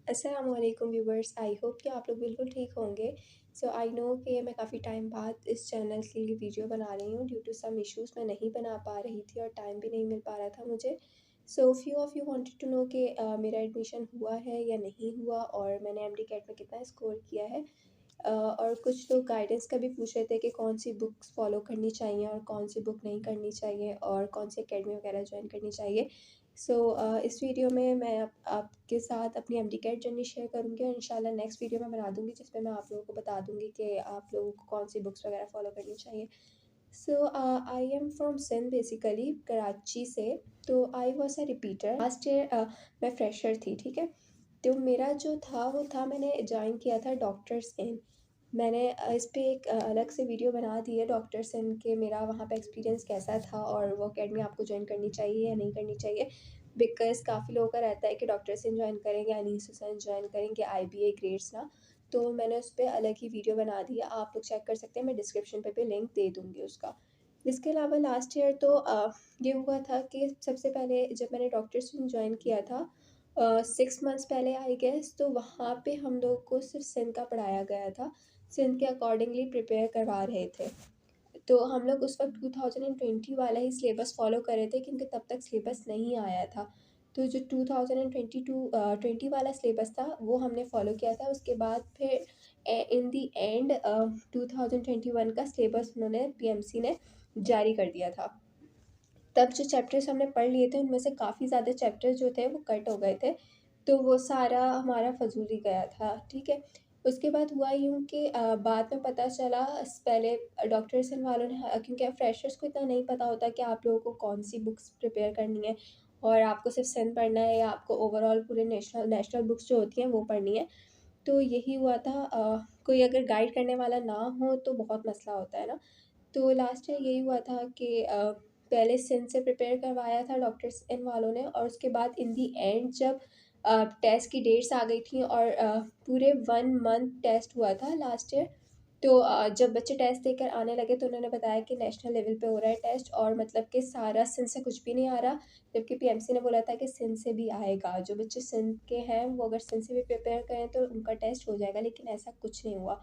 अस्सलामुअलैकुम viewers, I hope कि आप लोग बिल्कुल ठीक होंगे। सो आई नो कि मैं काफ़ी टाइम बाद इस चैनल के लिए वीडियो बना रही हूँ। ड्यू टू सम इश्यूज़ मैं नहीं बना पा रही थी और टाइम भी नहीं मिल पा रहा था मुझे। So few of you wanted to know कि मेरा एडमिशन हुआ है या नहीं हुआ और मैंने एमडी कैट में कितना स्कोर किया है। और कुछ लोग गाइडेंस का भी पूछ रहे थे कि कौन सी बुक्स फ़ॉलो करनी चाहिए और कौन सी बुक नहीं करनी चाहिए और कौन सी अकेडमी वगैरह जॉइन करनी चाहिए। सो इस वीडियो में मैं आपके साथ अपनी एमडी कैट जर्नी शेयर करूँगी और इंशाल्लाह नेक्स्ट वीडियो में बना दूँगी जिसमें मैं आप लोगों को बता दूँगी कि आप लोगों को कौन सी बुक्स वगैरह फ़ॉलो करनी चाहिए। So I am from Sindh basically Karachi से। तो I was a repeater last year. मैं फ्रेशर थी, ठीक है। तो मेरा जो था वो था, मैंने ज्वाइन किया था डॉक्टर्स इन। मैंने इस पे एक अलग से वीडियो बना दी है डॉक्टर्स इन के मेरा वहाँ पे एक्सपीरियंस कैसा था और वो अकेडमी आपको ज्वाइन करनी चाहिए या नहीं करनी चाहिए। बिकॉज़ काफ़ी लोगों का रहता है कि डॉक्टर्स इन ज्वाइन करेंगे, अनीस हुसैन ज्वाइन करेंगे, आईबीए ग्रेड्स ना। तो मैंने उस पे अलग ही वीडियो बना दी है, आप लोग चेक कर सकते हैं, मैं डिस्क्रिप्शन पे भी लिंक दे दूँगी उसका। इसके अलावा लास्ट ईयर तो ये हुआ था कि सबसे पहले जब मैंने डॉक्टर्स इन ज्वाइन किया था 6 मंथ्स पहले आई गेस, तो वहाँ पे हम लोग को सिर्फ़ सिंध का पढ़ाया गया था। सिंध के अकॉर्डिंगली प्रिपेयर करवा रहे थे। तो हम लोग उस वक़्त 2020 वाला ही सिलेबस फ़ॉलो कर रहे थे क्योंकि तब तक सिलेबस नहीं आया था। तो जो 2020 वाला सिलेबस था वो हमने फ़ॉलो किया था। उसके बाद फिर इन द एंड 2021 का सिलेबस उन्होंने पीएमसी ने जारी कर दिया था। तब जो चैप्टर्स हमने पढ़ लिए थे उनमें से काफ़ी ज़्यादा चैप्टर्स जो थे वो कट हो गए थे। तो वो सारा हमारा फ़ज़ूल ही गया था, ठीक है। उसके बाद हुआ यूँ कि बाद में पता चला पहले डॉक्टर्स इन वालों ने क्योंकि फ्रेशर्स को इतना नहीं पता होता कि आप लोगों को कौन-सी बुक्स प्रिपेयर करनी है और आपको सिर्फ़ सिंध पढ़ना है या आपको ओवरऑल पूरे नेशनल नेशनल बुक्स जो होती हैं वो पढ़नी है। तो यही हुआ था, कोई अगर गाइड करने वाला ना हो तो बहुत मसला होता है ना। तो लास्ट ईयर यही हुआ था कि पहले सिंध से प्रिपेयर करवाया था डॉक्टर्स इन वालों ने और उसके बाद इन दी एंड जब टेस्ट की डेट्स आ गई थी और पूरे 1 मंथ टेस्ट हुआ था लास्ट ईयर। तो जब बच्चे टेस्ट देकर आने लगे तो उन्होंने बताया कि नेशनल लेवल पे हो रहा है टेस्ट और मतलब कि सारा सिंध से कुछ भी नहीं आ रहा, जबकि पीएमसी ने बोला था कि सिंध से भी आएगा। जो बच्चे सिंध के हैं वो अगर सिंध से भी प्रिपेयर करें तो उनका टेस्ट हो जाएगा, लेकिन ऐसा कुछ नहीं हुआ।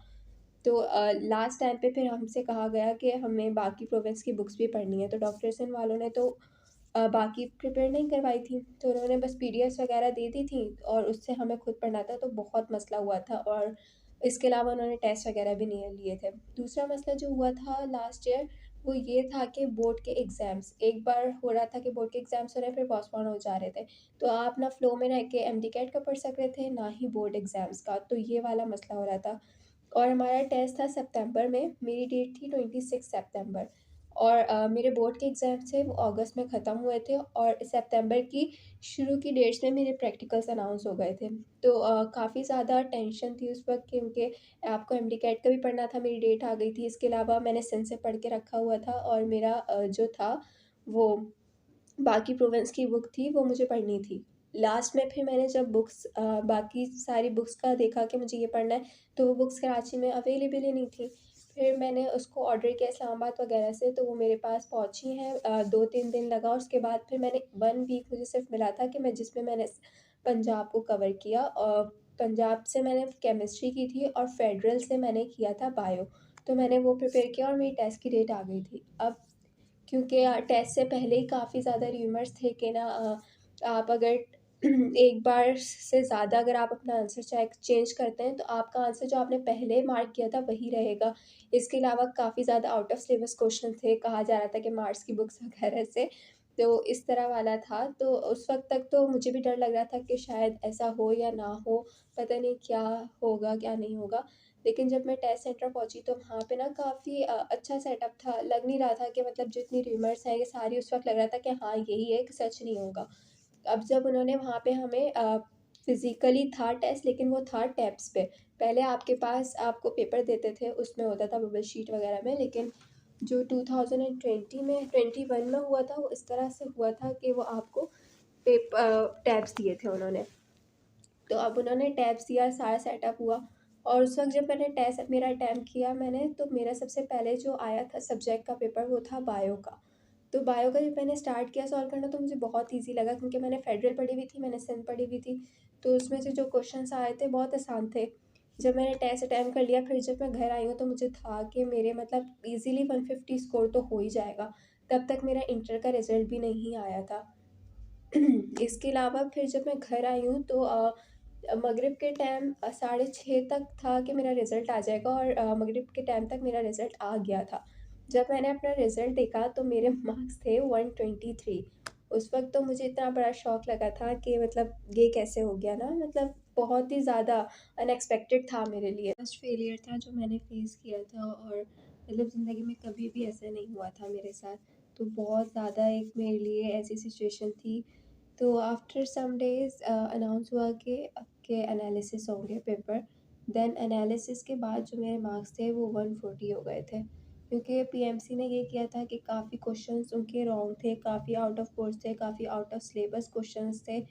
तो लास्ट टाइम पे फिर हमसे कहा गया कि हमें बाकी प्रोविंस की बुक्स भी पढ़नी है, तो डॉक्टर्स इन वालों ने तो बाकी प्रिपेयर नहीं करवाई थी, तो उन्होंने बस पीडीएफ्स वगैरह दे दी थी और उससे हमें खुद पढ़ना था, तो बहुत मसला हुआ था। और इसके अलावा उन्होंने टेस्ट वगैरह भी नहीं लिए थे। दूसरा मसला जो हुआ था लास्ट ईयर वो ये था कि बोर्ड के एग्ज़ाम्स, एक बार हो रहा था कि बोर्ड के एग्ज़ाम्स हो रहे फिर पोस्टपोन हो जा रहे थे। तो आप ना फ्लो में रह के एमडी कैट का पढ़ सक रहे थे, ना ही बोर्ड एग्ज़ाम्स का, तो ये वाला मसला हो रहा था। और हमारा टेस्ट था सितंबर में, मेरी डेट थी 26 सितंबर और मेरे बोर्ड के एग्ज़ाम थे वो अगस्त में ख़त्म हुए थे और सितंबर की शुरू की डेट्स में मेरे प्रैक्टिकल्स अनाउंस हो गए थे। तो काफ़ी ज़्यादा टेंशन थी उस वक़्त क्योंकि आपको एमडी कैट का भी पढ़ना था, मेरी डेट आ गई थी। इसके अलावा मैंने सिंध से पढ़ के रखा हुआ था और मेरा जो था वो बाकी प्रोविंस की बुक थी वो मुझे पढ़नी थी। लास्ट में फिर मैंने जब बुक्स बाकी सारी बुक्स का देखा कि मुझे ये पढ़ना है, तो वो बुक्स कराची में अवेलेबल ही नहीं थी। फिर मैंने उसको ऑर्डर किया इस्लामाबाद वगैरह से, तो वो मेरे पास पहुँची हैं। 2-3 दिन लगा और उसके बाद फिर मैंने 1 वीक मुझे सिर्फ मिला था कि मैं जिसमें मैंने पंजाब को कवर किया और पंजाब से मैंने केमिस्ट्री की थी और फेडरल से मैंने किया था बायो। तो मैंने वो प्रिपेयर किया और मेरी टेस्ट की डेट आ गई थी। अब क्योंकि टेस्ट से पहले ही काफ़ी ज़्यादा र्यूमर्स थे कि ना आप अगर एक बार से ज़्यादा अगर आप अपना आंसर चेंज करते हैं तो आपका आंसर जो आपने पहले मार्क किया था वही रहेगा। इसके अलावा काफ़ी ज़्यादा आउट ऑफ सिलेबस क्वेश्चन थे, कहा जा रहा था कि मार्क्स की बुक्स वगैरह से, तो इस तरह वाला था। तो उस वक़्त तक तो मुझे भी डर लग रहा था कि शायद ऐसा हो या ना हो, पता नहीं क्या होगा, क्या नहीं होगा। लेकिन जब मैं टेस्ट सेंटर पहुँची तो वहाँ पे ना काफ़ी अच्छा सेटअप था, लग नहीं रहा था कि मतलब जितनी र्यूमर्स हैं ये सारी, उस वक़्त लग रहा था कि हाँ, यही है कि सच नहीं होगा। अब जब उन्होंने वहाँ पे हमें फ़िज़िकली था टेस्ट, लेकिन वो था टैब्स पे। पहले आपके पास आपको पेपर देते थे, उसमें होता था बबल शीट वग़ैरह में, लेकिन जो 2020 में 21 में हुआ था वो इस तरह से हुआ था कि वो आपको टैब्स दिए थे उन्होंने। तो अब उन्होंने टैब्स दिया, सारा सेटअप हुआ और उस वक़्त जब मैंने टेस्ट मेरा अटेम्प्ट किया मैंने, तो मेरा सबसे पहले जो आया था सब्जेक्ट का पेपर वो था बायो का। तो बायो का जब मैंने स्टार्ट किया सॉल्व करना तो मुझे बहुत ईज़ी लगा क्योंकि मैंने फेडरल पढ़ी हुई थी, मैंने सिंध पढ़ी हुई थी। तो उसमें से जो क्वेश्चंस आए थे बहुत आसान थे। जब मैंने टेस्ट अटेम्प्ट कर लिया, फिर जब मैं घर आई हूँ तो मुझे था कि मेरे मतलब ईज़िली 150 स्कोर तो हो ही जाएगा। तब तक मेरा इंटर का रिज़ल्ट भी नहीं आया था। इसके अलावा फिर जब मैं घर आई हूँ तो मगरिब के टाइम 6:30 तक था कि मेरा रिज़ल्ट आ जाएगा, और मगरिब के टाइम तक मेरा रिज़ल्ट आ गया था। जब मैंने अपना रिज़ल्ट देखा तो मेरे मार्क्स थे 123। उस वक़्त तो मुझे इतना बड़ा शॉक लगा था कि मतलब ये कैसे हो गया ना, मतलब बहुत ही ज़्यादा अनएक्सपेक्टेड था मेरे लिए। फर्स्ट फेलियर था जो मैंने फ़ेस किया था, और मतलब ज़िंदगी में कभी भी ऐसा नहीं हुआ था मेरे साथ। तो बहुत ज़्यादा एक मेरे लिए ऐसी सिचुएशन थी। तो आफ्टर सम डेज़ अनाउंस हुआ कि आपके एनालिसिस होंगे पेपर। देन एनालिसिस के बाद जो मेरे मार्क्स थे वो 140 हो गए थे, क्योंकि पीएमसी ने ये किया था कि काफ़ी क्वेश्चंस उनके रॉन्ग थे, काफ़ी आउट ऑफ कोर्स थे, काफ़ी आउट ऑफ सिलेबस क्वेश्चंस थे,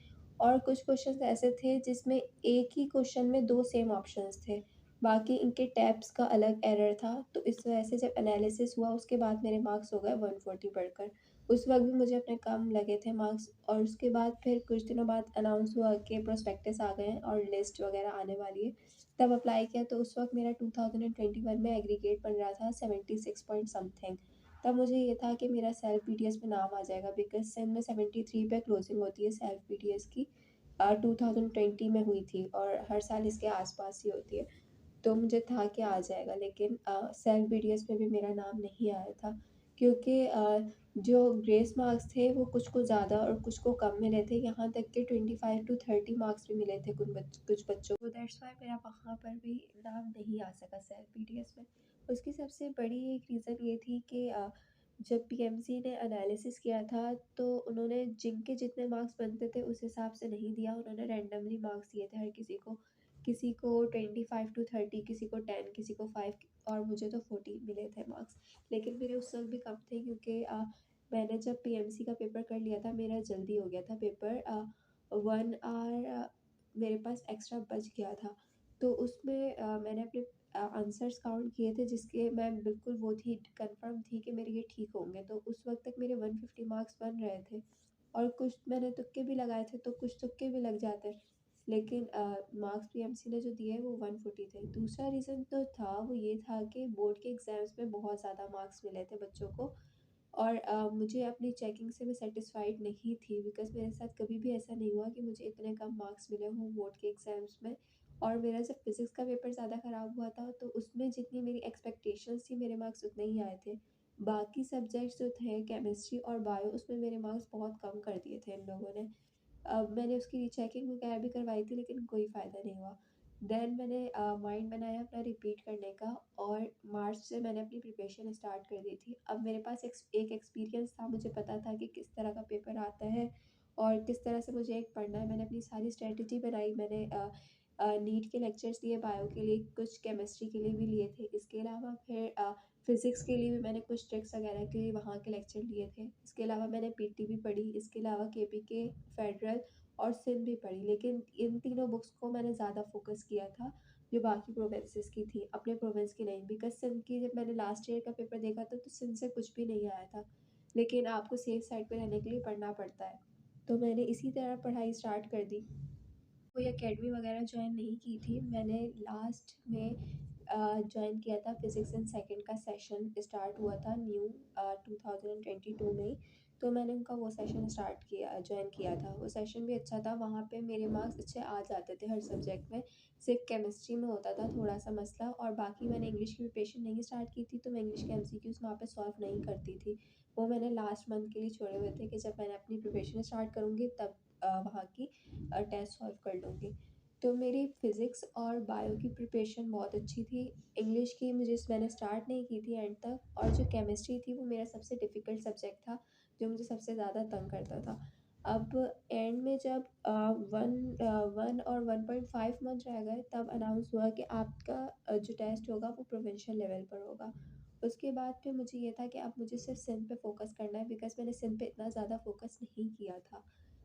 और कुछ क्वेश्चंस ऐसे थे जिसमें एक ही क्वेश्चन में 2 सेम ऑप्शंस थे। बाकी इनके टैब्स का अलग एरर था, तो इस वजह से जब एनालिसिस हुआ उसके बाद मेरे मार्क्स हो गए 140 बढ़कर। उस वक़्त भी मुझे अपने कम लगे थे मार्क्स, और उसके बाद फिर कुछ दिनों बाद अनाउंस हुआ कि प्रोस्पेक्टस आ गए हैं और लिस्ट वग़ैरह आने वाली है। तब अप्लाई किया तो उस वक़्त मेरा 2021 में एग्रीगेट बन रहा था 76 पॉइंट समथिंग। तब मुझे ये था कि मेरा सेल्फ पीडीएस में नाम आ जाएगा, बिकॉज़ सेम में 73 पे क्लोजिंग होती है सेल्फ पीडीएस की। 2020 में हुई थी और हर साल इसके आस-पास ही होती है। तो मुझे था कि आ जाएगा, लेकिन सेल्फ बीडीएस में भी मेरा नाम नहीं आया था, क्योंकि जो ग्रेस मार्क्स थे वो कुछ को ज़्यादा और कुछ को कम मिले थे, यहाँ तक कि 25 टू 30 मार्क्स भी मिले थे कुछ बच्चों को। दैट्स वाई मेरा वहाँ पर भी नाम नहीं आ सका सेल्फ बीडीएस में। उसकी सबसे बड़ी एक रीज़न ये थी कि जब पीएमसी ने एनालिसिस किया था तो उन्होंने जिनके जितने मार्क्स बनते थे उस हिसाब से नहीं दिया, उन्होंने रैंडमली मार्क्स दिए थे हर किसी को। किसी को 25 टू 30, किसी को 10, किसी को 5, और मुझे तो 40 मिले थे मार्क्स। लेकिन मेरे उस वक़्त भी कम थे, क्योंकि मैंने जब पीएमसी का पेपर कर लिया था मेरा जल्दी हो गया था पेपर। 1 आवर मेरे पास एक्स्ट्रा बच गया था। तो उसमें मैंने अपने आंसर्स काउंट किए थे, जिसके मैं बिल्कुल वो थी कन्फर्म थी कि मेरे ये ठीक होंगे। तो उस वक़्त तक मेरे 150 मार्क्स बन रहे थे, और कुछ मैंने तुक्के भी लगाए थे, तो कुछ तुक्के भी लग जाते। लेकिन मार्क्स पीएमसी ने जो दिए वो 140 थे। दूसरा रीज़न तो था वो ये था कि बोर्ड के एग्ज़ाम्स में बहुत ज़्यादा मार्क्स मिले थे बच्चों को, और मुझे अपनी चेकिंग से मैं सैटिस्फाइड नहीं थी, बिकॉज़ मेरे साथ कभी भी ऐसा नहीं हुआ कि मुझे इतने कम मार्क्स मिले हों बोर्ड के एग्ज़ाम्स में। और मेरा जब फिज़िक्स का पेपर ज़्यादा ख़राब हुआ था तो उसमें जितनी मेरी एक्सपेक्टेशंस थी मेरे मार्क्स उतने ही आए थे। बाकी सब्जेक्ट्स जो थे केमिस्ट्री और बायो, उसमें मेरे मार्क्स बहुत कम कर दिए थे इन लोगों ने। मैंने उसकी रीचेकिंग वगैरह भी करवाई थी, लेकिन कोई फ़ायदा नहीं हुआ। देन मैंने माइंड बनाया अपना रिपीट करने का, और मार्च से मैंने अपनी प्रिपरेशन स्टार्ट कर दी थी। अब मेरे पास एक एक्सपीरियंस था, मुझे पता था कि किस तरह का पेपर आता है और किस तरह से मुझे एक पढ़ना है। मैंने अपनी सारी स्ट्रेटजी बनाई। मैंने नीट के लेक्चर्स लिए, बायो के लिए, कुछ केमिस्ट्री के लिए भी लिए थे। इसके अलावा फिर फ़िज़िक्स के लिए भी मैंने कुछ ट्रिक्स वगैरह के लिए वहाँ के लेक्चर लिए थे। इसके अलावा मैंने पीटी भी पढ़ी, इसके अलावा केपीके, फेडरल और सिंध भी पढ़ी। लेकिन इन तीनों बुक्स को मैंने ज़्यादा फ़ोकस किया था, जो बाकी प्रोविंसेस की थी, अपने प्रोविंस की नहीं। बिकॉज़ सिंध की जब मैंने लास्ट ईयर का पेपर देखा था तो सिंध से कुछ भी नहीं आया था। लेकिन आपको सेफ साइड पे रहने के लिए पढ़ना पड़ता है। तो मैंने इसी तरह पढ़ाई स्टार्ट कर दी। कोई अकेडमी वगैरह जॉइन नहीं की थी। मैंने लास्ट में जॉइन किया था, फिज़िक्स एंड सेकंड का सेशन स्टार्ट हुआ था न्यू 2022 में ही। तो मैंने उनका वो सेशन स्टार्ट किया, जॉइन किया था। वो सेशन भी अच्छा था, वहाँ पे मेरे मार्क्स अच्छे आ जाते थे हर सब्जेक्ट में। सिर्फ केमिस्ट्री में होता था थोड़ा सा मसला, और बाकी मैंने इंग्लिश की प्रिपरेशन नहीं स्टार्ट की थी, तो मैं इंग्लिश के एमसीक्यूज़ वहाँ पे सॉल्व नहीं करती थी। वो मैंने लास्ट मंथ के लिए छोड़े हुए थे कि जब मैंने अपनी प्रिपरेशन स्टार्ट करूँगी तब वहाँ की टेस्ट सॉल्व कर लूँगी। तो मेरी फ़िज़िक्स और बायो की प्रिपरेशन बहुत अच्छी थी। इंग्लिश की मैंने स्टार्ट नहीं की थी एंड तक, और जो केमिस्ट्री थी वो मेरा सबसे डिफ़िकल्ट सब्जेक्ट था, जो मुझे सबसे ज़्यादा तंग करता था। अब एंड में जब 1 और 1.5 मंथ रह गए तब अनाउंस हुआ कि आपका जो टेस्ट होगा वो प्रोविंशियल लेवल पर होगा। उसके बाद फिर मुझे ये था कि अब मुझे सिर्फ़ सिंध पे फ़ोकस करना है, बिकॉज़ मैंने सिंध पे इतना ज़्यादा फ़ोकस नहीं किया था।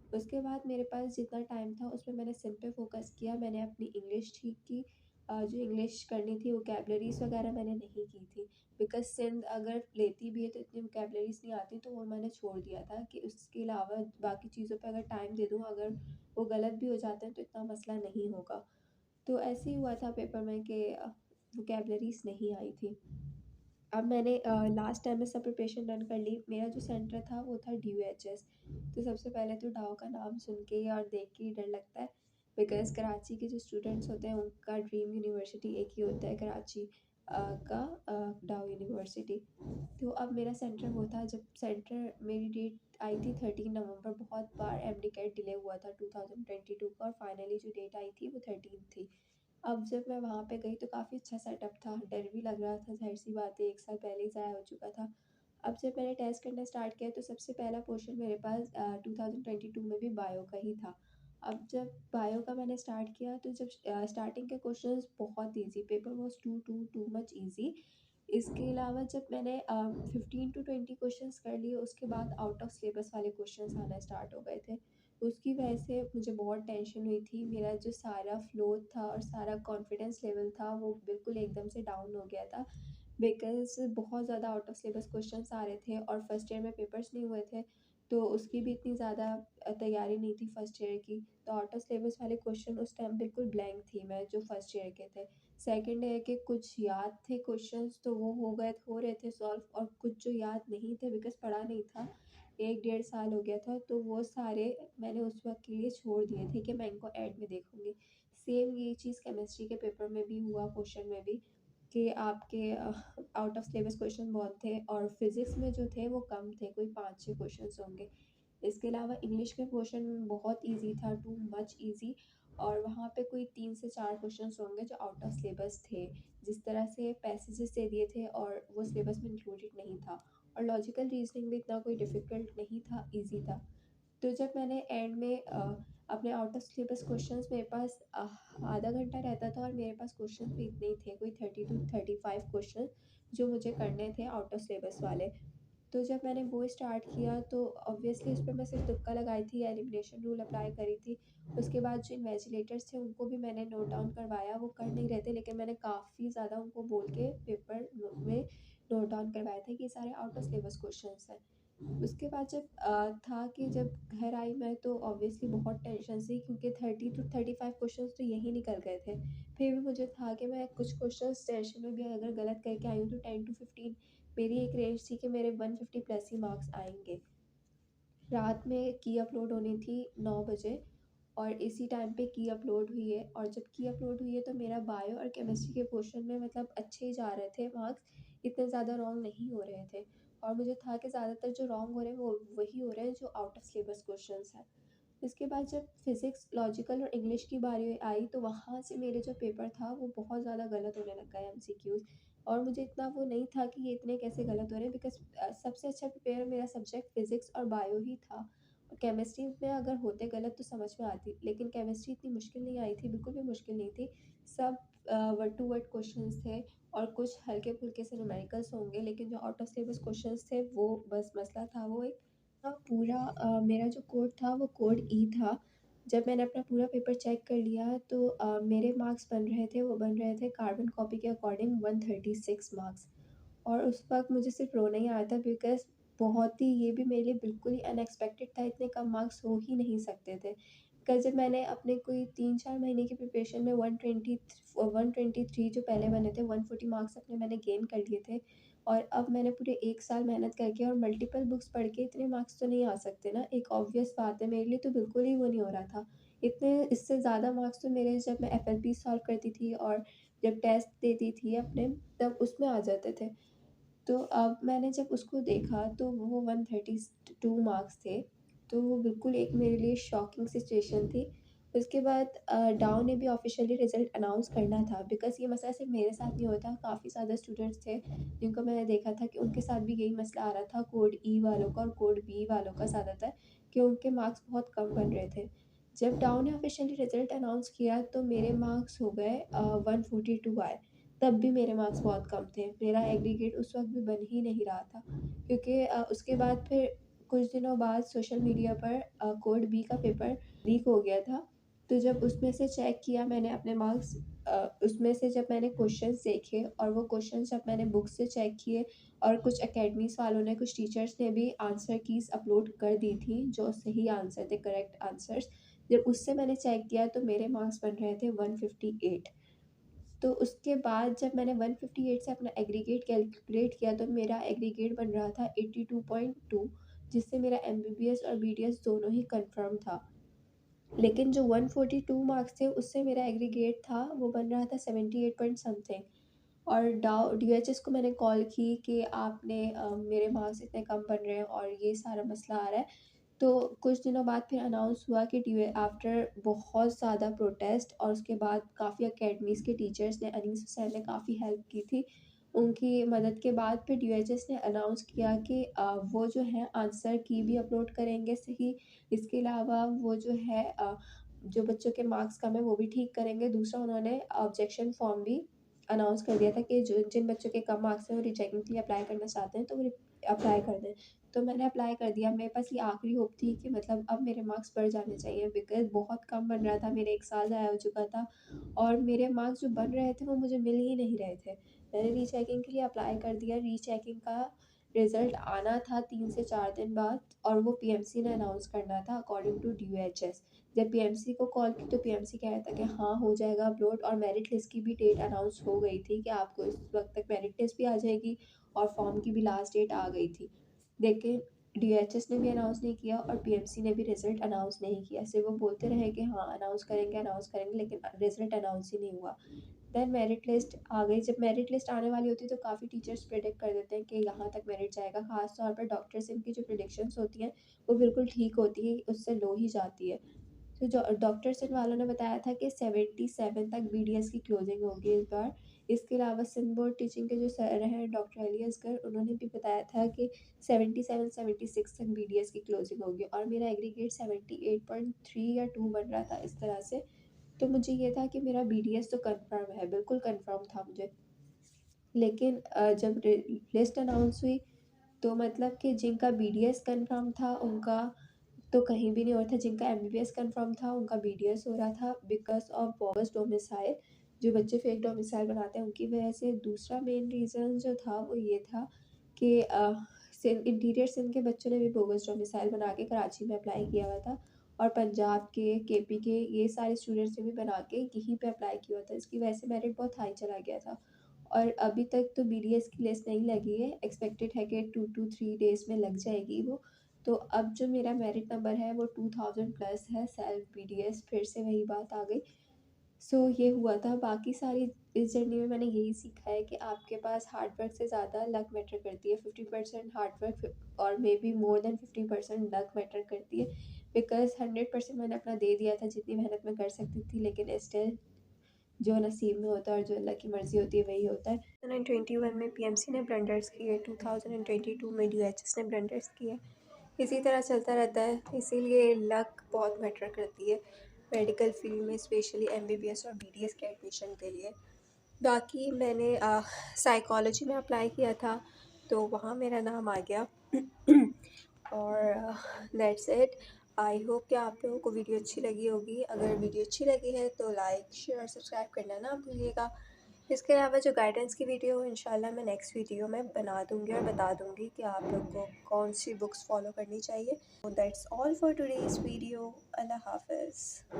उसके बाद मेरे पास जितना टाइम था उसमें मैंने सिम पे फ़ोकस किया, मैंने अपनी इंग्लिश ठीक की, जो इंग्लिश करनी थी वोकैबलरीज़ वगैरह मैंने नहीं की थी। बिकॉज़ सिंध अगर लेती भी है तो इतनी वोकैबलरीज़ नहीं आती, तो वो मैंने छोड़ दिया था कि उसके अलावा बाकी चीज़ों पे अगर टाइम दे दूँ, अगर वो गलत भी हो जाते हैं तो इतना मसला नहीं होगा। तो ऐसे ही हुआ था पेपर में कि वोकैबलरीज़ नहीं आई थी। अब मैंने लास्ट टाइम में सब प्रिपरेशन डन कर ली। मेरा जो सेंटर था वो था DUHS। तो सबसे पहले तो डाउ का नाम सुन के और देख के ही डर लगता है, बिकॉज़ कराची के जो स्टूडेंट्स होते हैं उनका ड्रीम यूनिवर्सिटी एक ही होता है, कराची का डाउ यूनिवर्सिटी। तो अब मेरा सेंटर वो था, जब सेंटर मेरी डेट आई थी 13 नवंबर। बहुत बार एमडी-कैट डिले हुआ था 2022 का, और फाइनली जो डेट आई थी वो 13 थी। अब जब मैं वहाँ पे गई तो काफ़ी अच्छा सेटअप था, डर भी लग रहा था, ज़ाहिर-सी बात है 1 साल पहले ही ज़ाया हो चुका था। अब जब मैंने टेस्ट करना स्टार्ट किया तो सबसे पहला क्वेश्चन मेरे पास 2022 में भी बायो का ही था। अब जब बायो का मैंने स्टार्ट किया तो जब स्टार्टिंग के क्वेश्चंस बहुत easy, paper was too much easy. इसके अलावा जब मैंने 15 टू 20 क्वेश्चंस कर लिए, उसके बाद आउट ऑफ सिलेबस वाले क्वेश्चंस आना स्टार्ट हो गए थे। उसकी वजह से मुझे बहुत टेंशन हुई थी। मेरा जो सारा फ्लो था और सारा कॉन्फिडेंस लेवल था वो बिल्कुल एकदम से डाउन हो गया था, बिकॉज़ बहुत ज़्यादा आउट ऑफ सिलेबस क्वेश्चंस आ रहे थे और फर्स्ट ईयर में पेपर्स नहीं हुए थे, तो उसकी भी इतनी ज़्यादा तैयारी नहीं थी फर्स्ट ईयर की। तो आउट ऑफ सिलेबस वाले क्वेश्चन उस टाइम बिल्कुल ब्लैंक थी मैं, जो फर्स्ट ईयर के थे। सेकंड ईयर के कुछ याद थे क्वेश्चंस, तो वो हो रहे थे सॉल्व, और कुछ जो याद नहीं थे बिकॉज़ पढ़ा नहीं था, 1 डेढ़ साल हो गया था, तो वो सारे मैंने उस वक़्त के लिए छोड़ दिए थे कि मैं इनको एंड में देखूँगी। सेम ये चीज़ केमिस्ट्री के पेपर में भी हुआ, क्वेश्चन में भी, कि आपके आउट ऑफ सिलेबस क्वेश्चन बहुत थे, और फिज़िक्स में जो थे वो कम थे, कोई 5-6 क्वेश्चंस होंगे। इसके अलावा इंग्लिश के क्वेश्चन बहुत ईज़ी था, टू मच ईज़ी, और वहाँ पे कोई 3 से 4 क्वेश्चंस होंगे जो आउट ऑफ सिलेबस थे। जिस तरह से पैसेजेस दे दिए थे और वो सिलेबस में इंक्लूडेड नहीं था, और लॉजिकल रीज़निंग भी इतना कोई डिफ़िकल्ट नहीं था, ईज़ी था। तो जब मैंने एंड में अपने आउट ऑफ सिलेबस क्वेश्चंस, मेरे पास आधा घंटा रहता था और मेरे पास क्वेश्चंस भी इतने ही थे, कोई 30 टू 35 क्वेश्चन जो मुझे करने थे आउट ऑफ सिलेबस वाले। तो जब मैंने वो स्टार्ट किया तो ऑब्वियसली उस पे मैं सिर्फ तुक्का लगाई थी, एलिमिनेशन रूल अप्लाई करी थी। उसके बाद जो इन्विजिलेटर्स थे उनको भी मैंने नोट डाउन करवाया, वो कर नहीं रहे थे, लेकिन मैंने काफ़ी ज़्यादा उनको बोल के पेपर में नोट डाउन करवाया था कि ये सारे आउट ऑफ सिलेबस क्वेश्चंस हैं। उसके बाद जब था कि जब घर आई मैं, तो ऑब्वियसली बहुत टेंशन से, क्योंकि 30 टू 35 क्वेश्चंस तो यही निकल गए थे। फिर भी मुझे था कि मैं कुछ क्वेश्चंस टेंशन में भी अगर गलत करके आई हूँ तो 10 टू 15 मेरी एक रेंज थी कि मेरे 150 प्लस ही मार्क्स आएँगे। रात में की अपलोड होनी थी 9 बजे, और इसी टाइम पे की अपलोड हुई है, और जब की अपलोड हुई है तो मेरा बायो और केमिस्ट्री के पोर्शन में मतलब अच्छे ही जा रहे थे मार्क्स, इतने ज़्यादा रॉन्ग नहीं हो रहे थे, और मुझे था कि ज़्यादातर जो रॉन्ग हो रहे हैं वो वही हो रहे हैं जो आउट ऑफ सिलेबस क्वेश्चंस हैं। इसके बाद जब फिज़िक्स, लॉजिकल और इंग्लिश की बारी आई तो वहाँ से मेरे जो पेपर था वो बहुत ज़्यादा गलत होने लग गए, एमसीक्यूज़, और मुझे इतना वो नहीं था कि ये इतने कैसे गलत हो रहे हैं, बिकॉज़ सबसे अच्छा प्रिपेयर मेरा सब्जेक्ट फिज़िक्स और बायो ही था। केमिस्ट्री में अगर होते गलत तो समझ में आती, लेकिन केमिस्ट्री इतनी मुश्किल नहीं आई थी, बिल्कुल भी मुश्किल नहीं थी। सब वर्ड टू वर्ड क्वेश्चंस थे, और कुछ हल्के-फुल्के से न्यूमेरिकल्स होंगे, लेकिन जो आउट ऑफ सिलेबस क्वेश्चंस थे वो बस मसला था वो एक पूरा मेरा जो कोड था वो कोड ई था। जब मैंने अपना पूरा पेपर चेक कर लिया तो मेरे मार्क्स बन रहे थे, वो बन रहे थे कार्बन कॉपी के अकॉर्डिंग 136 मार्क्स, और उस वक़्त मुझे सिर्फ़ रोना ही आ रहा था, बिकॉज़ बहुत ही, ये भी मेरे लिए बिल्कुल ही अनएक्सपेक्टेड था, इतने कम मार्क्स हो ही नहीं सकते थे। बिकॉज़ जब मैंने अपने कोई 3-4 महीने की प्रिपरेशन में 123 जो पहले बने थे, 140 मार्क्स अपने मैंने गेन कर लिए थे, और अब मैंने पूरे 1 साल मेहनत करके और मल्टीपल बुक्स पढ़ के इतने मार्क्स तो नहीं आ सकते ना, एक ऑब्वियस बात है, मेरे लिए तो बिल्कुल ही वो नहीं हो रहा था। इतने, इससे ज़्यादा मार्क्स तो मेरे, जब मैं एफएलपी सॉल्व करती थी और जब टेस्ट देती थी अपने, तब उसमें आ जाते थे। तो अब मैंने जब उसको देखा तो वो 132 मार्क्स थे, तो वो बिल्कुल एक मेरे लिए शॉकिंग सिचुएशन थी। उसके बाद डाउ ने भी ऑफ़िशियली रिज़ल्ट अनाउंस करना था, बिकॉज़ ये मसला सिर्फ़ मेरे साथ नहीं हुआ था, काफ़ी ज़्यादा स्टूडेंट्स थे, जिनको मैंने देखा था कि उनके साथ भी यही मसला आ रहा था, कोड ई वालों का और कोड बी वालों का ज़्यादातर, कि उनके मार्क्स बहुत कम बन रहे थे। जब डाउ ने ऑफ़िशियली रिज़ल्ट अनाउंस किया तो मेरे मार्क्स हो गए 142 आए। तब भी मेरे मार्क्स बहुत कम थे। मेरा एग्रीगेट उस वक़्त भी बन ही नहीं रहा था, क्योंकि उसके बाद फिर कुछ दिनों बाद सोशल मीडिया पर कोड बी का पेपर लीक हो गया था। तो जब उसमें से चेक किया मैंने अपने मार्क्स, उसमें से जब मैंने क्वेश्चंस देखे और वो क्वेश्चंस जब मैंने बुक से चेक किए और कुछ एकेडमीज़ वालों ने, कुछ टीचर्स ने भी आंसर कीज़ अपलोड कर दी थी, जो सही आंसर थे, करेक्ट आंसर्स। जब उससे मैंने चेक किया तो मेरे मार्क्स बन रहे थे 158। तो उसके बाद जब मैंने 158 से अपना एग्रीगेट कैलकुलेट किया तो मेरा एग्रीगेट बन रहा था 82.2, जिससे मेरा एमबीबीएस और बीडीएस दोनों ही कंफर्म था। लेकिन जो 142 मार्क्स थे उससे मेरा एग्रीगेट था वो बन रहा था 78 पॉइंट समथिंग। और डीएचएस को मैंने कॉल की कि आपने मेरे मार्क्स इतने कम बन रहे हैं और ये सारा मसला आ रहा है। तो कुछ दिनों बाद फिर अनाउंस हुआ कि डी आफ्टर बहुत ज़्यादा प्रोटेस्ट और उसके बाद काफ़ी अकेडमीज़ के टीचर्स ने, अनीस हुसैन ने काफ़ी हेल्प की थी, उनकी मदद के बाद फिर यूएचएस ने अनाउंस किया कि वो जो है आंसर की भी अपलोड करेंगे सही। इसके अलावा वो जो है जो बच्चों के मार्क्स कम है वो भी ठीक करेंगे। दूसरा उन्होंने ऑब्जेक्शन फॉर्म भी अनाउंस कर दिया था कि जो जिन बच्चों के कम मार्क्स हैं वो रीचेकिंग के लिए अप्लाई करना चाहते हैं तो वो अप्लाई कर दें। तो मैंने अप्लाई कर दिया। मेरे पास ये आखिरी होप थी कि मतलब अब मेरे मार्क्स बढ़ जाने चाहिए, बिकॉज़ बहुत कम बन रहा था, मेरे 1 साल ज़ाया हो चुका था और मेरे मार्क्स जो बन रहे थे वो मुझे मिल ही नहीं रहे थे। मैंने रीचेकिंग के लिए अप्लाई कर दिया। रीचेकिंग का रिज़ल्ट आना था 3 से 4 दिन बाद और वो पीएमसी ने अनाउंस करना था अकॉर्डिंग टू ड्यूएचएस। जब पीएमसी को कॉल की तो पीएमसी कह रहा था कि हाँ, हो जाएगा अपलोड और मेरिट लिस्ट की भी डेट अनाउंस हो गई थी कि आपको इस वक़्त तक मेरिट लिस्ट भी आ जाएगी और फॉर्म की भी लास्ट डेट आ गई थी। लेकिन डीएचएस ने भी अनाउंस नहीं किया और पीएमसी ने भी रिज़ल्ट अनाउंस नहीं किया। सिर्फ़ वो बोलते रहे कि हाँ, अनाउंस करेंगे, लेकिन रिज़ल्ट अनाउंस ही नहीं हुआ। देन मेरिट लिस्ट आ गई। जब मेरिट लिस्ट आने वाली होती है तो काफ़ी टीचर्स प्रेडिक्ट कर देते हैं कि यहाँ तक मेरिट जाएगा। ख़ास तौर पर डॉक्टर्स, इनकी जो प्रेडिक्शंस होती हैं वो बिल्कुल ठीक होती है, उससे लो ही जाती है। तो जो डॉक्टर्स वालों ने बताया था कि 77 तक बीडीएस की क्लोजिंग होगी इस बार। इसके अलावा सिंध बोर्ड टीचिंग के जो सर हैं डॉक्टर अली असगर, उन्होंने भी बताया था कि 77-76 तक बीडीएस की क्लोजिंग होगी और मेरा एग्रीगेट 78.3 या 2 बन रहा था इस तरह से। तो मुझे ये था कि मेरा बीडीएस तो कन्फर्म है, बिल्कुल कन्फर्म था मुझे। लेकिन जब लिस्ट अनाउंस हुई तो मतलब कि जिनका बीडीएस कन्फर्म था उनका तो कहीं भी नहीं हो रहा था, जिनका एमबीबीएस कन्फर्म था उनका बीडीएस हो रहा था बिकॉज़ ऑफ बोगस डोमिसाइल। जो बच्चे फेक डोमिसाइल बनाते हैं उनकी वजह से। दूसरा मेन रीज़न जो था वो ये था कि सिंध, इंटीरियर सिंध के बच्चों ने भी बोगस डोमिसाइल बना के कराची में अप्लाई किया हुआ था और पंजाब के, केपी के, ये सारे स्टूडेंट्स ने भी बना के यहीं पे अप्लाई किया हुआ था। इसकी वजह से मेरिट बहुत हाई चला गया था और अभी तक तो बीडीएस की लिस्ट नहीं लगी है। एक्सपेक्टेड है कि 2 टू 3 डेज़ में लग जाएगी वो। तो अब जो मेरा मेरिट नंबर है वो 2000 प्लस है। सेल्फ बीडीएस फिर से वही बात आ गई। सो ये हुआ था। बाकी सारी इस जर्नी में मैंने यही सीखा है कि आपके पास हार्ड वर्क से ज़्यादा लक मैटर करती है। 50% हार्ड वर्क और may be more than 50% luck matter करती है। बिकॉज़ 100% मैंने अपना दे दिया था जितनी मेहनत मैं कर सकती थी, लेकिन स्टिल जो नसीब में होता है और जो अल्लाह की मर्ज़ी होती है वही होता है। 2021 में पीएमसी ने ब्लंडर्स किए, 2022 में डीएचएस ने ब्लंडर्स किए। इसी तरह चलता रहता है, इसीलिए लक बहुत मैटर करती है मेडिकल फील्ड में, स्पेशली एमबीबीएस और बीडीएस के एडमिशन के लिए। बाकी मैंने साइकोलॉजी में अप्लाई किया था तो वहाँ मेरा नाम आ गया और दैट्स इट। आई होप कि आप लोगों को वीडियो अच्छी लगी होगी। अगर वीडियो अच्छी लगी है तो लाइक, शेयर, सब्सक्राइब करना ना भूलिएगा। इसके अलावा जो गाइडेंस की वीडियो हो इंशाल्लाह मैं नेक्स्ट वीडियो में बना दूँगी और बता दूँगी कि आप लोग को कौन सी बुक्स फॉलो करनी चाहिए। That's all for today's video. अल्लाह हाफ़िज़।